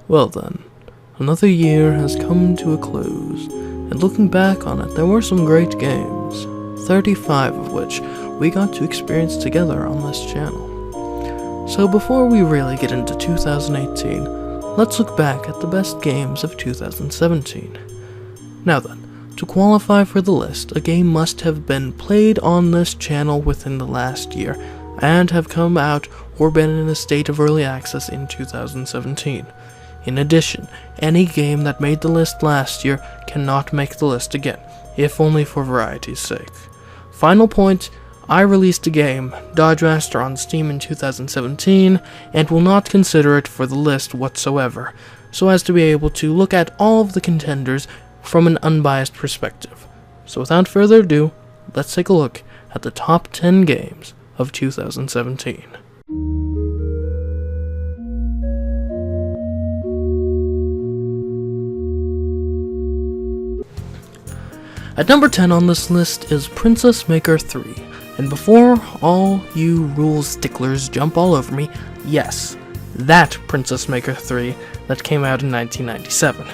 Well then, another year has come to a close, and looking back on it, there were some great games, 35 of which we got to experience together on this channel. So before we really get into 2018, let's look back at the best games of 2017. Now then, to qualify for the list, a game must have been played on this channel within the last year, and have come out or been in a state of early access in 2017. In addition, any game that made the list last year cannot make the list again, if only for variety's sake. Final point, I released a game, Dodge Master, on Steam in 2017, and will not consider it for the list whatsoever, so as to be able to look at all of the contenders from an unbiased perspective. So without further ado, let's take a look at the top 10 games of 2017. At number 10 on this list is Princess Maker 3, and before all you rules sticklers jump all over me, yes, that Princess Maker 3 that came out in 1997.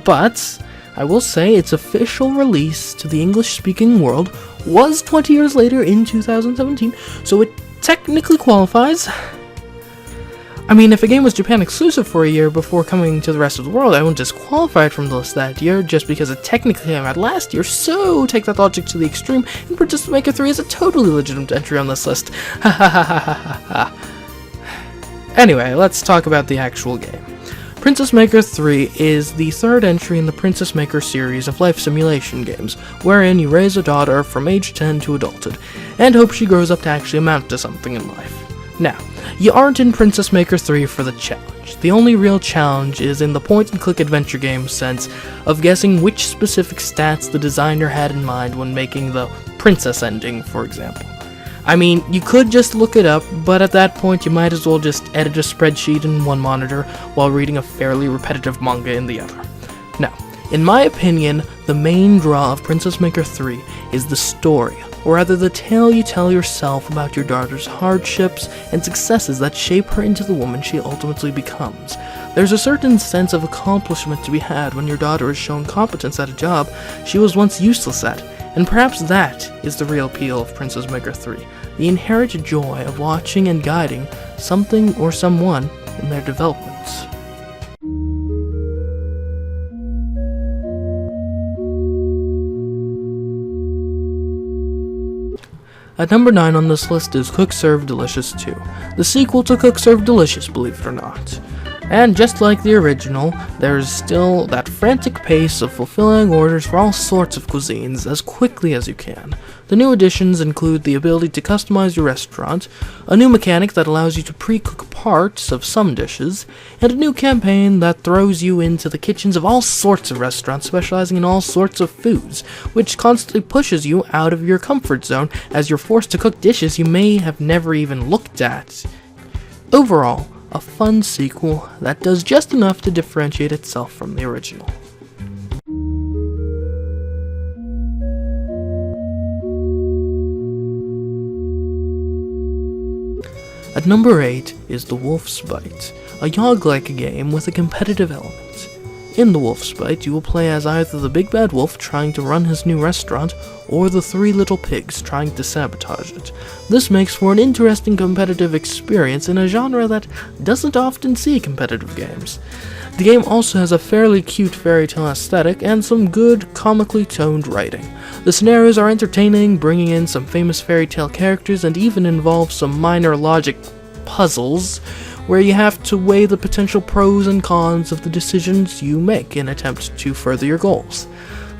But I will say its official release to the English-speaking world was 20 years later in 2017, so it technically qualifies. I mean, if a game was Japan exclusive for a year before coming to the rest of the world, I wouldn't disqualify it from the list that year just because it technically came out last year, so take that logic to the extreme, and Princess Maker 3 is a totally legitimate entry on this list. Ha ha ha ha ha ha. Anyway, let's talk about the actual game. Princess Maker 3 is the third entry in the Princess Maker series of life simulation games, wherein you raise a daughter from age 10 to adulthood, and hope she grows up to actually amount to something in life. Now, you aren't in Princess Maker 3 for the challenge. The only real challenge is in the point-and-click adventure game sense of guessing which specific stats the designer had in mind when making the princess ending, for example. I mean, you could just look it up, but at that point you might as well just edit a spreadsheet in one monitor while reading a fairly repetitive manga in the other. Now, in my opinion, the main draw of Princess Maker 3 is the story, or rather the tale you tell yourself about your daughter's hardships and successes that shape her into the woman she ultimately becomes. There's a certain sense of accomplishment to be had when your daughter is shown competence at a job she was once useless at, and perhaps that is the real appeal of Princess Maker 3, the inherent joy of watching and guiding something or someone in their developments. At number 9 on this list is Cook Serve Delicious 2, the sequel to Cook Serve Delicious, believe it or not. And just like the original, there's still that frantic pace of fulfilling orders for all sorts of cuisines as quickly as you can. The new additions include the ability to customize your restaurant, a new mechanic that allows you to pre-cook parts of some dishes, and a new campaign that throws you into the kitchens of all sorts of restaurants specializing in all sorts of foods, which constantly pushes you out of your comfort zone as you're forced to cook dishes you may have never even looked at. Overall, a fun sequel that does just enough to differentiate itself from the original. At number 8 is The Wolf's Bite, a Yogg-like game with a competitive element. In The Wolf's Bite, you will play as either the big bad wolf trying to run his new restaurant, or the three little pigs trying to sabotage it. This makes for an interesting competitive experience in a genre that doesn't often see competitive games. The game also has a fairly cute fairy tale aesthetic and some good, comically toned writing. The scenarios are entertaining, bringing in some famous fairy tale characters, and even involve some minor logic puzzles, where you have to weigh the potential pros and cons of the decisions you make in an attempt to further your goals.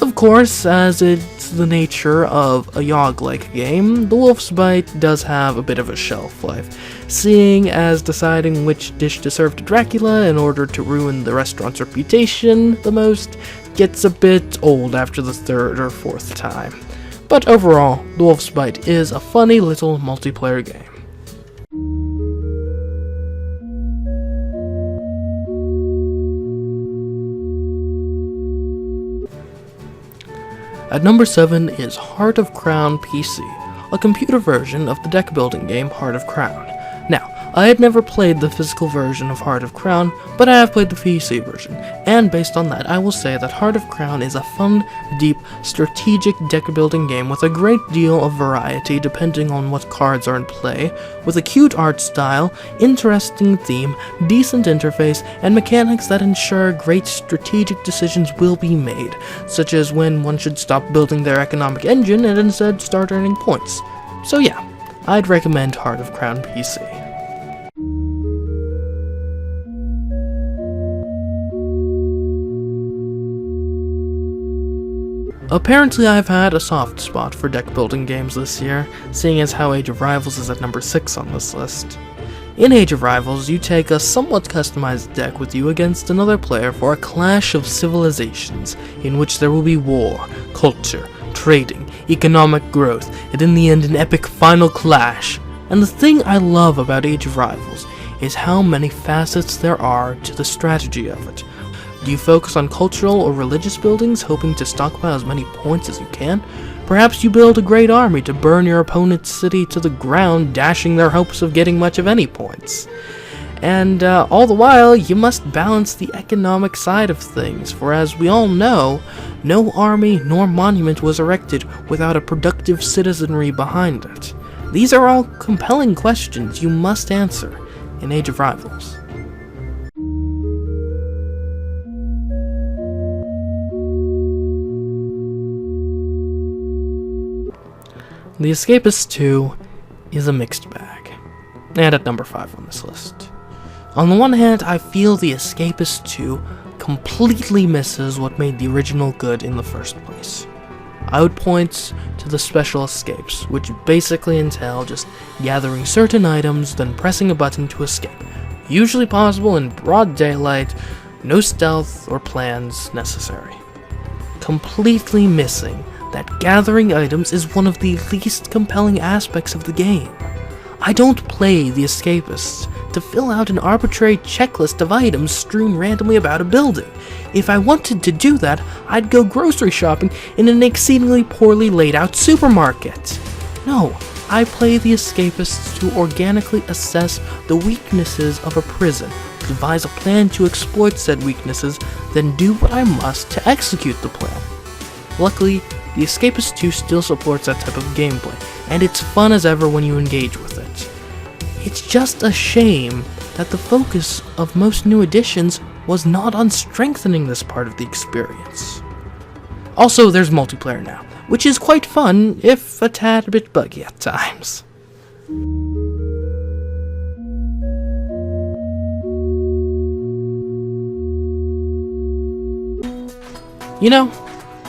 Of course, as it's the nature of a Yogg-like game, The Wolf's Bite does have a bit of a shelf life, seeing as deciding which dish to serve to Dracula in order to ruin the restaurant's reputation the most gets a bit old after the third or fourth time. But overall, The Wolf's Bite is a funny little multiplayer game. At number 7 is Heart of Crown PC, a computer version of the deck building game Heart of Crown. Now, I had never played the physical version of Heart of Crown, but I have played the PC version, and based on that, I will say that Heart of Crown is a fun, deep, strategic deck-building game with a great deal of variety depending on what cards are in play, with a cute art style, interesting theme, decent interface, and mechanics that ensure great strategic decisions will be made, such as when one should stop building their economic engine and instead start earning points. So yeah, I'd recommend Heart of Crown PC. Apparently I've had a soft spot for deck building games this year, seeing as how Age of Rivals is at number 6 on this list. In Age of Rivals, you take a somewhat customized deck with you against another player for a clash of civilizations, in which there will be war, culture, trading, economic growth, and in the end an epic final clash. And the thing I love about Age of Rivals is how many facets there are to the strategy of it. Do you focus on cultural or religious buildings, hoping to stockpile as many points as you can? Perhaps you build a great army to burn your opponent's city to the ground, dashing their hopes of getting much of any points. And all the while, you must balance the economic side of things, for as we all know, no army nor monument was erected without a productive citizenry behind it. These are all compelling questions you must answer in Age of Rivals. The Escapist 2 is a mixed bag, and at number 5 on this list. On the one hand, I feel the Escapist 2 completely misses what made the original good in the first place. I would point to the special escapes, which basically entail just gathering certain items, then pressing a button to escape, usually possible in broad daylight, no stealth or plans necessary. Completely missing that gathering items is one of the least compelling aspects of the game. I don't play the Escapists to fill out an arbitrary checklist of items strewn randomly about a building. If I wanted to do that, I'd go grocery shopping in an exceedingly poorly laid out supermarket. No, I play the Escapists to organically assess the weaknesses of a prison, devise a plan to exploit said weaknesses, then do what I must to execute the plan. Luckily, the Escapist 2 still supports that type of gameplay, and it's fun as ever when you engage with it. It's just a shame that the focus of most new editions was not on strengthening this part of the experience. Also, there's multiplayer now, which is quite fun, if a tad bit buggy at times. You know,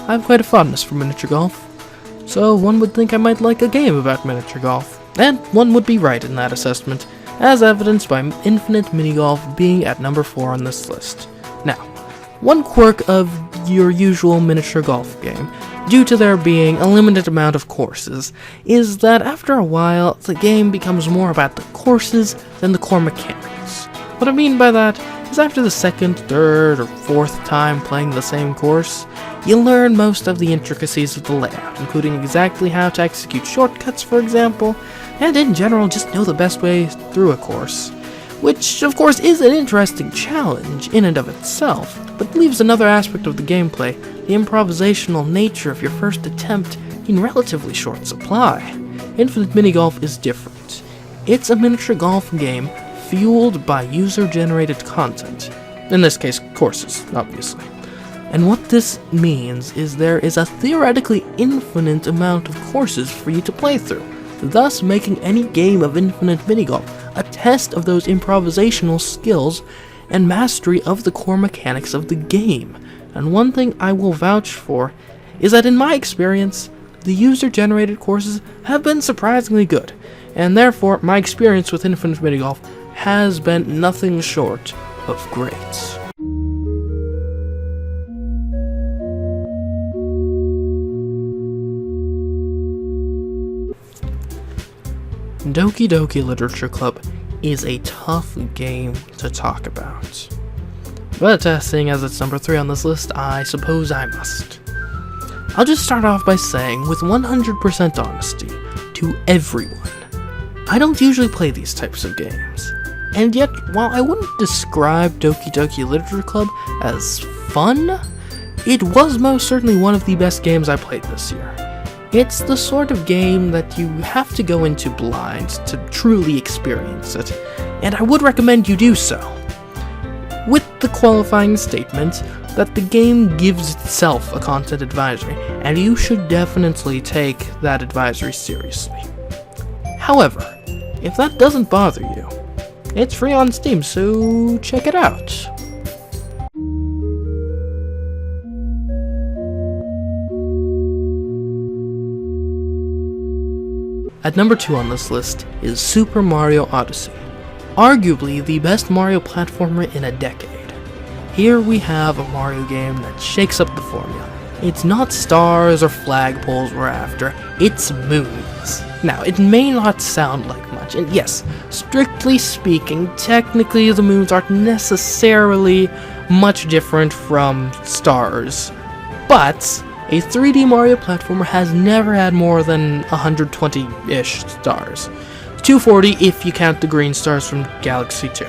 I have quite a fondness for miniature golf, so one would think I might like a game about miniature golf, and one would be right in that assessment, as evidenced by Infinite Minigolf being at number 4 on this list. Now, one quirk of your usual miniature golf game, due to there being a limited amount of courses, is that after a while, the game becomes more about the courses than the core mechanics. What I mean by that is after the second, third, or fourth time playing the same course, you learn most of the intricacies of the layout, including exactly how to execute shortcuts, for example, and in general just know the best way through a course, which of course is an interesting challenge in and of itself, but leaves another aspect of the gameplay, the improvisational nature of your first attempt, in relatively short supply. Infinite Minigolf is different. It's a miniature golf game fueled by user-generated content, in this case courses, obviously. And what this means is there is a theoretically infinite amount of courses for you to play through, thus making any game of Infinite Minigolf a test of those improvisational skills and mastery of the core mechanics of the game. And one thing I will vouch for is that in my experience, the user-generated courses have been surprisingly good, and therefore my experience with Infinite Minigolf has been nothing short of great. DokiDoki Literature Club is a tough game to talk about. But seeing as it's number 3 on this list, I suppose I must. I'll just start off by saying, with 100% honesty, to everyone, I don't usually play these types of games. And yet, while I wouldn't describe DokiDoki Literature Club as fun, it was most certainly one of the best games I played this year. It's the sort of game that you have to go into blind to truly experience it, and I would recommend you do so. With the qualifying statement that the game gives itself a content advisory, and you should definitely take that advisory seriously. However, if that doesn't bother you, it's free on Steam, so check it out. At number 2 on this list is Super Mario Odyssey, arguably the best Mario platformer in a decade. Here we have a Mario game that shakes up the formula. It's not stars or flagpoles we're after, it's moons. Now, it may not sound like much, and yes, strictly speaking, technically the moons aren't necessarily much different from stars, but a 3D Mario platformer has never had more than 120-ish stars. 240 if you count the green stars from Galaxy 2.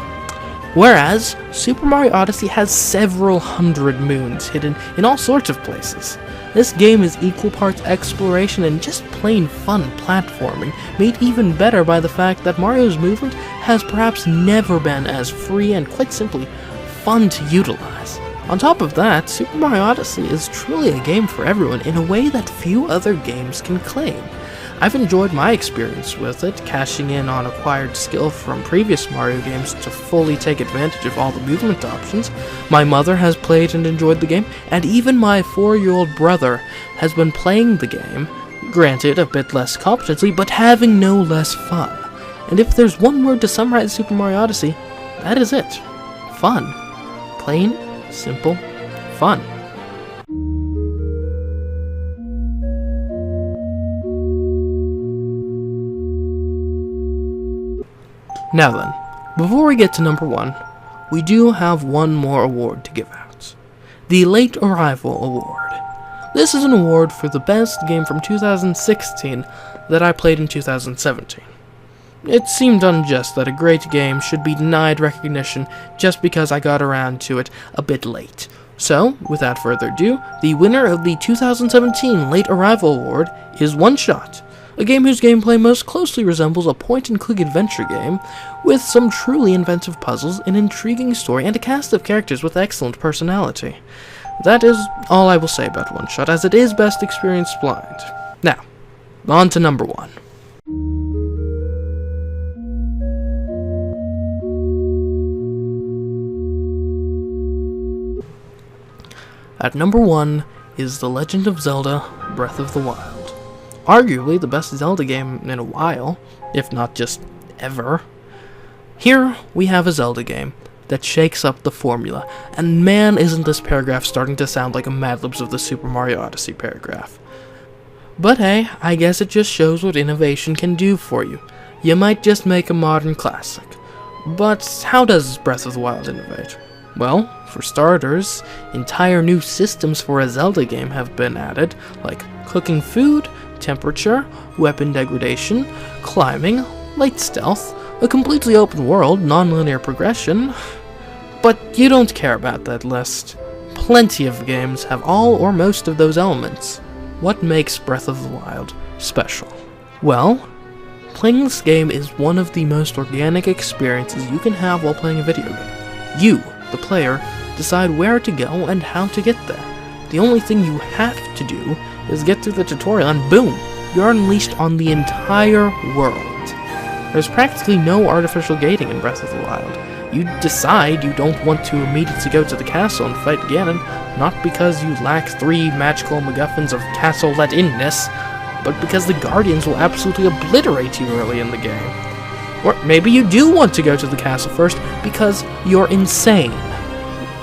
Whereas, Super Mario Odyssey has several hundred moons hidden in all sorts of places. This game is equal parts exploration and just plain fun platforming, made even better by the fact that Mario's movement has perhaps never been as free and quite simply fun to utilize. On top of that, Super Mario Odyssey is truly a game for everyone in a way that few other games can claim. I've enjoyed my experience with it, cashing in on acquired skill from previous Mario games to fully take advantage of all the movement options. My mother has played and enjoyed the game, and even my 4-year-old brother has been playing the game, granted a bit less competently, but having no less fun. And if there's one word to summarize Super Mario Odyssey, that is it. Fun. Plain, simple, fun. Now then, before we get to number 1, we do have one more award to give out. The Late Arrival Award. This is an award for the best game from 2016 that I played in 2017. It seemed unjust that a great game should be denied recognition just because I got around to it a bit late. So, without further ado, the winner of the 2017 Late Arrival Award is One Shot, a game whose gameplay most closely resembles a point-and-click adventure game, with some truly inventive puzzles, an intriguing story, and a cast of characters with excellent personality. That is all I will say about One Shot, as it is best experienced blind. Now, on to number 1. At number 1 is The Legend of Zelda: Breath of the Wild. Arguably the best Zelda game in a while, if not just ever. Here we have a Zelda game that shakes up the formula, and man isn't this paragraph starting to sound like a Mad Libs of the Super Mario Odyssey paragraph. But hey, I guess it just shows what innovation can do for you. You might just make a modern classic. But how does Breath of the Wild innovate? Well, for starters, entire new systems for a Zelda game have been added, like cooking food, temperature, weapon degradation, climbing, light stealth, a completely open world, non-linear progression. But you don't care about that list. Plenty of games have all or most of those elements. What makes Breath of the Wild special? Well, playing this game is one of the most organic experiences you can have while playing a video game. You, the player, decide where to go and how to get there. The only thing you have to do is get through the tutorial and boom, you're unleashed on the entire world. There's practically no artificial gating in Breath of the Wild. You decide you don't want to immediately go to the castle and fight Ganon, not because you lack 3 magical MacGuffins of castle let-inness, but because the Guardians will absolutely obliterate you early in the game. Or maybe you do want to go to the castle first because you're insane.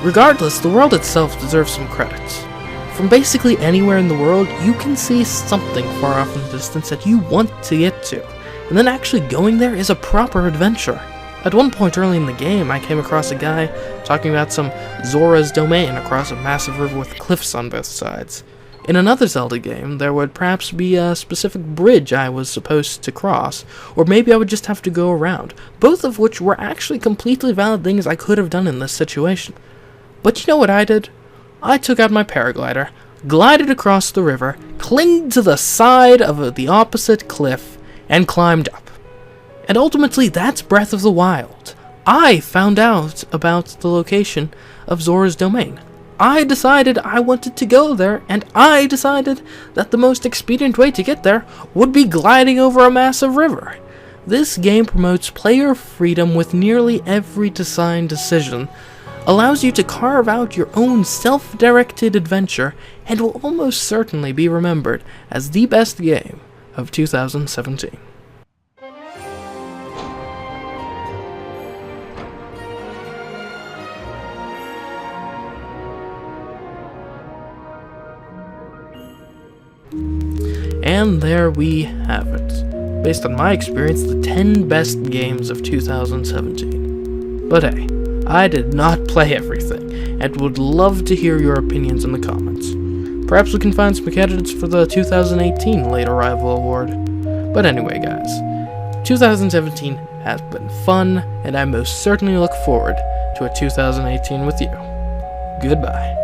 Regardless, the world itself deserves some credit. From basically anywhere in the world, you can see something far off in the distance that you want to get to, and then actually going there is a proper adventure. At one point early in the game, I came across a guy talking about some Zora's Domain across a massive river with cliffs on both sides. In another Zelda game, there would perhaps be a specific bridge I was supposed to cross, or maybe I would just have to go around, both of which were actually completely valid things I could have done in this situation. But you know what I did? I took out my paraglider, glided across the river, clinged to the side of the opposite cliff, and climbed up. And ultimately, that's Breath of the Wild. I found out about the location of Zora's domain. I decided I wanted to go there, and I decided that the most expedient way to get there would be gliding over a massive river. This game promotes player freedom with nearly every design decision, allows you to carve out your own self-directed adventure, and will almost certainly be remembered as the best game of 2017. And there we have it. Based on my experience, the 10 best games of 2017. But hey, I did not play everything, and would love to hear your opinions in the comments. Perhaps we can find some candidates for the 2018 Late Arrival Award. But anyway, guys, 2017 has been fun, and I most certainly look forward to a 2018 with you. Goodbye.